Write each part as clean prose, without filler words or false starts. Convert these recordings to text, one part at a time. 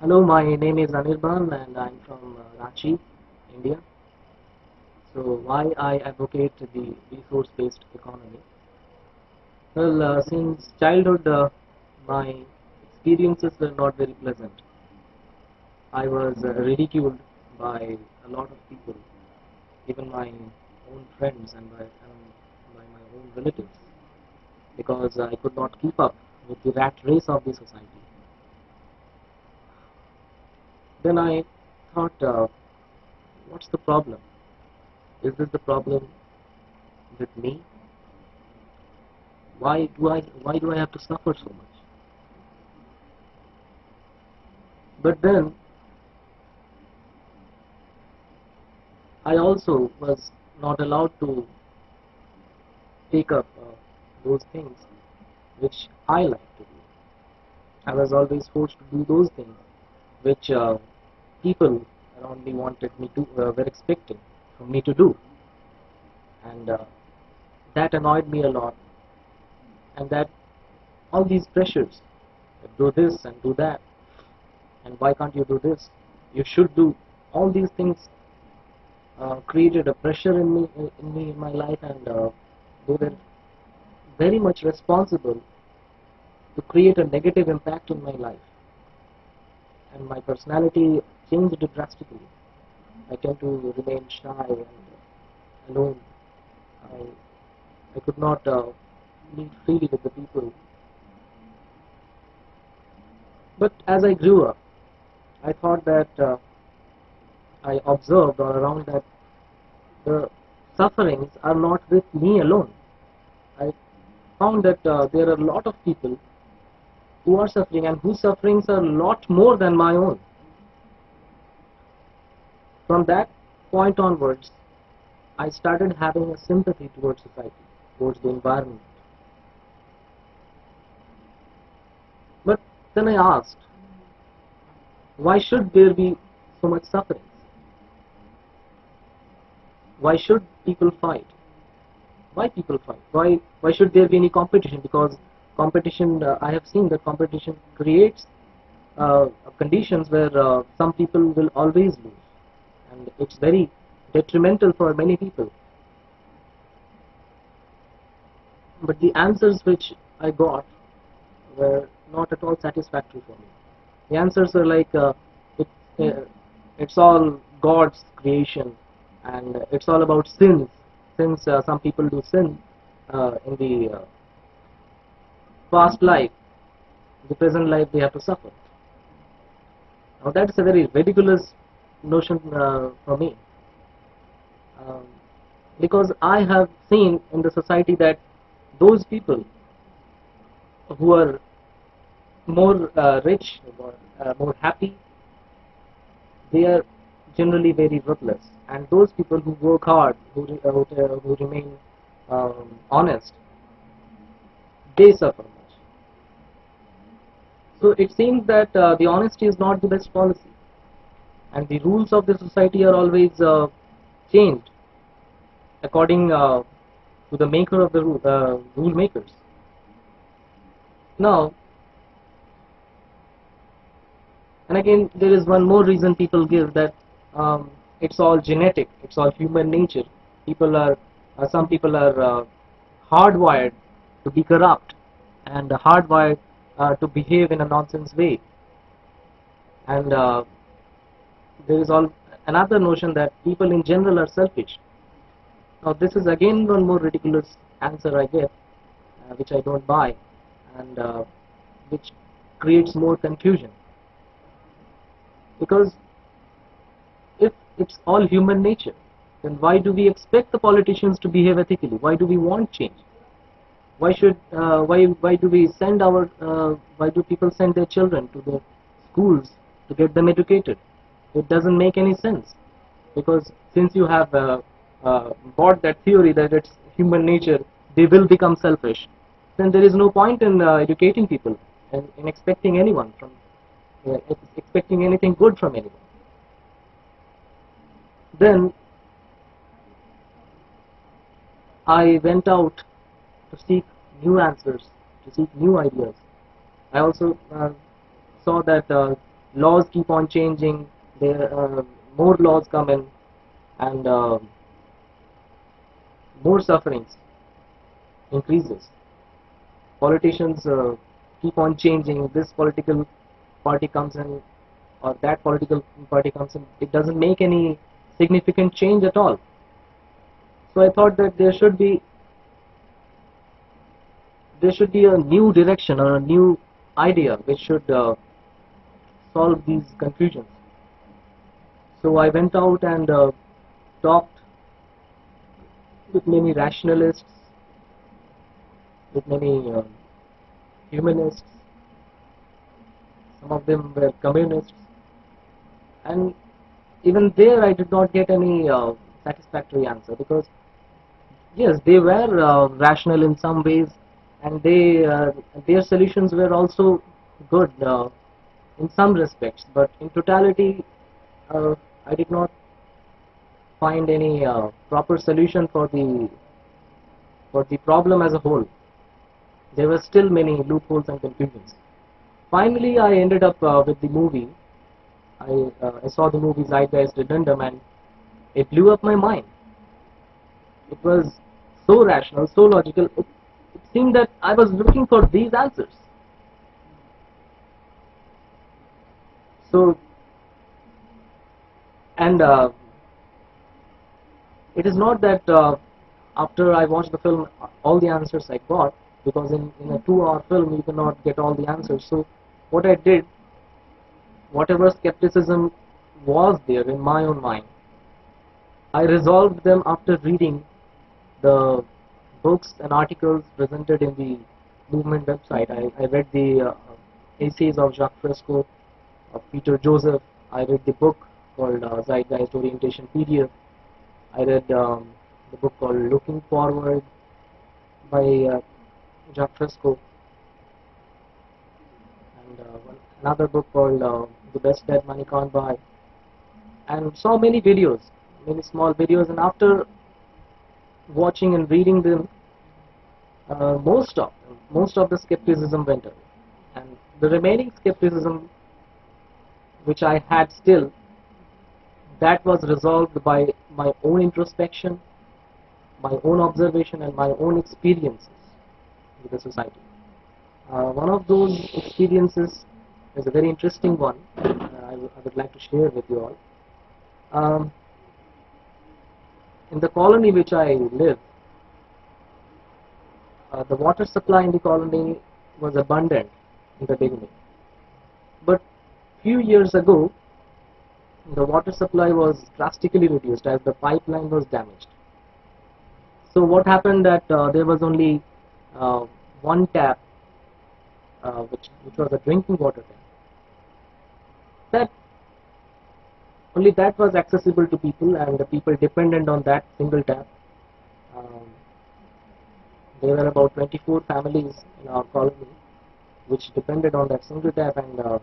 Hello, my name is Anirban and I'm from Ranchi, India. So why I advocate the resource-based economy? Well, since childhood, my experiences were not very pleasant. I was ridiculed by a lot of people, even my own friends and by my own relatives, because I could not keep up with the rat race of the society. Then I thought, what's the problem? Is this the problem with me? Why do I have to suffer so much? But then I also was not allowed to take up those things which I like to do. I was always forced to do those things which people around me wanted me to were expecting from me to do, and that annoyed me a lot. And that all these pressures, do this and do that, and why can't you do this? You should do all these things. Created a pressure in me in my life, and they were very much responsible to create a negative impact in my life, and my personality changed drastically. I tend to remain shy and alone. I, I could not meet freely with the people. But as I grew up, I thought that I observed all around that the sufferings are not with me alone. I found that there are a lot of people who are suffering and whose sufferings are a lot more than my own. From that point onwards, I started having a sympathy towards society, towards the environment. But then I asked, why should there be so much suffering? Why should people fight? Why people fight? Why should there be any competition? Because competition, I have seen that competition creates conditions where some people will always lose, and it's very detrimental for many people. But the answers which I got were not at all satisfactory for me. The answers were like, it, uh, it's all God's creation, and it's all about sins. Since some people do sin in the past life, the present life they have to suffer. Now that's a very ridiculous notion for me, um, because I have seen in the society that those people who are more rich, more happy, they are generally very ruthless. And those people who work hard, who remain honest, they suffer much. So it seems that the honesty is not the best policy, and the rules of the society are always changed according to the maker of the rule makers. Now, and again, there is one more reason people give, that it's all genetic, it's all human nature. People are, some people are hardwired to be corrupt and hardwired to behave in a nonsense way. And there is all another notion that people in general are selfish. Now, this is again one more ridiculous answer I get, which I don't buy, and which creates more confusion. Because if it's all human nature, then why do we expect the politicians to behave ethically? Why do we want change? Why do we send our why do people send their children to the schools to get them educated? It doesn't make any sense, because since you have bought that theory that it's human nature, they will become selfish. Then there is no point in educating people and in expecting anyone from expecting anything good from anyone. Then I went out to seek new answers, to seek new ideas. I also saw that laws keep on changing, there more laws come in, and more sufferings increases. Politicians keep on changing. This political party comes in, or that political party comes in. It doesn't make any significant change at all. So I thought that there should be a new direction or a new idea which should solve these confusions. So I went out and talked with many rationalists, with many humanists. Some of them were communists, and even there I did not get any satisfactory answer, because yes, they were rational in some ways, and their solutions were also good in some respects, but in totality, I did not find any proper solution for the problem as a whole. There were still many loopholes and confusions. Finally, I ended up with the movie. I saw the movie Zeitgeist Redundum, and it blew up my mind. It was so rational, so logical. It seemed that I was looking for these answers. So, and it is not that after I watched the film, all the answers I got, because in a 2-hour film you cannot get all the answers. So, what I did, whatever skepticism was there in my own mind, I resolved them after reading the books and articles presented in the movement website. I read the essays of Jacques Fresco, of Peter Joseph. I read the book called Zeitgeist Orientation PDF. I read the book called Looking Forward by Jacques Fresco, and another book called The Best Dead Money Can't Buy, and saw many videos, many small videos, and after watching and reading them, most of the skepticism went away, and the remaining skepticism which I had still, that was resolved by my own introspection, my own observation, and my own experiences with the society. One of those experiences is a very interesting one. I would like to share with you all. Um, in the colony which I live, the water supply in the colony was abundant in the beginning. But few years ago, the water supply was drastically reduced as the pipeline was damaged. So what happened that there was only uh, one tap, which was a drinking water tap. That only that was accessible to people, and the people dependent on that single tap. Um, there were about 24 families in our colony which depended on that single tap, and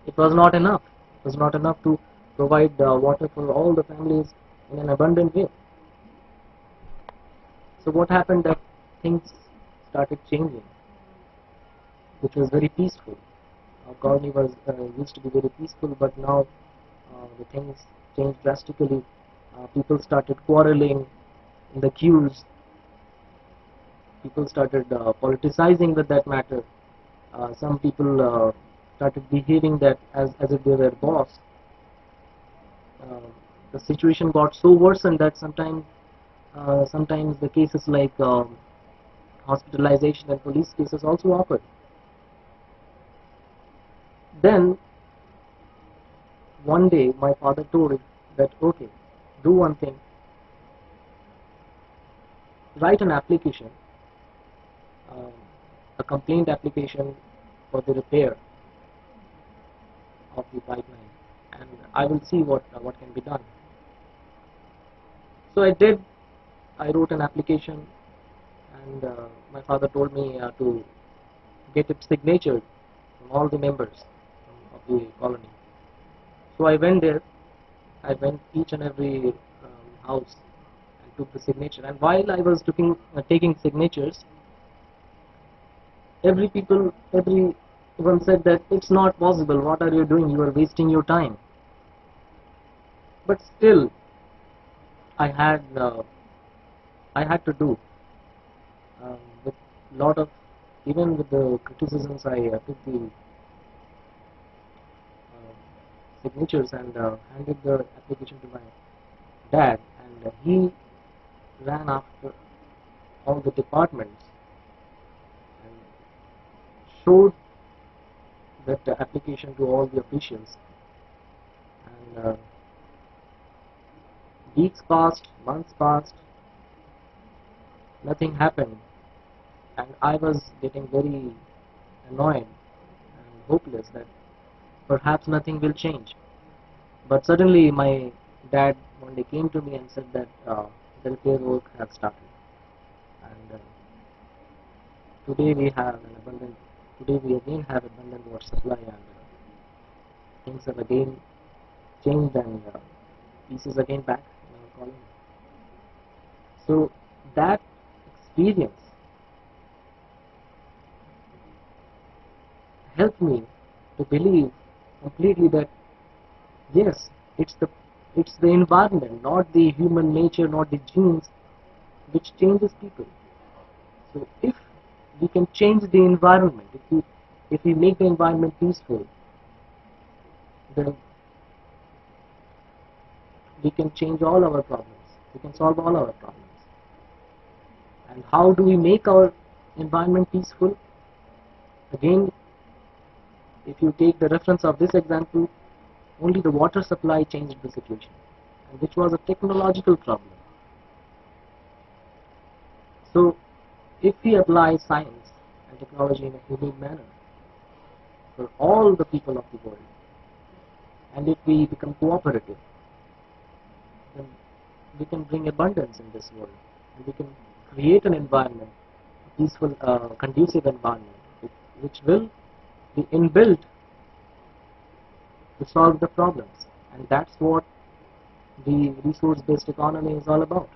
it was not enough. It was not enough to provide water for all the families in an abundant way. So what happened that things started changing, which was very peaceful. Our colony was used to be very peaceful, but now the things changed drastically. People started quarreling in the queues. People started politicizing with that matter. Some people started behaving that as if they were boss. Uh, the situation got so worsened that sometimes the cases like hospitalization and police cases also occurred. Then one day my father told that, okay, do one thing, write an application, um, a complaint application for the repair of the pipeline, and I will see what can be done. So I did. I wrote an application, and my father told me to get it signatured from all the members of the colony. So I went there. I went each and every house and took the signature. And while I was taking signatures, every even said that it's not possible, what are you doing, you are wasting your time. But still, I had uh, I had to do, with lot of, even with the criticisms, I took the signatures and handed the application to my dad, and he ran after all the departments and showed that application to all the officials. And weeks passed, months passed, nothing happened, and I was getting very annoyed and hopeless that perhaps nothing will change. But suddenly my dad one day came to me and said that the repair work has started, and today we have an abundant, today we again have abundant water supply, and things have again changed, and peace is again back in our colony. So that experience helped me to believe completely that yes, it's the it's the environment, not the human nature, not the genes, which changes people. So if we can change the environment, if we make the environment peaceful, then we can change all our problems. We can solve all our problems. And how do we make our environment peaceful? Again, if you take the reference of this example, only the water supply changed the situation, and which was a technological problem. So if we apply science and technology in a humane manner for all the people of the world, and if we become cooperative, then we can bring abundance in this world, and we can create an environment, a peaceful, conducive environment, which will be inbuilt to solve the problems. And that's what the resource-based economy is all about.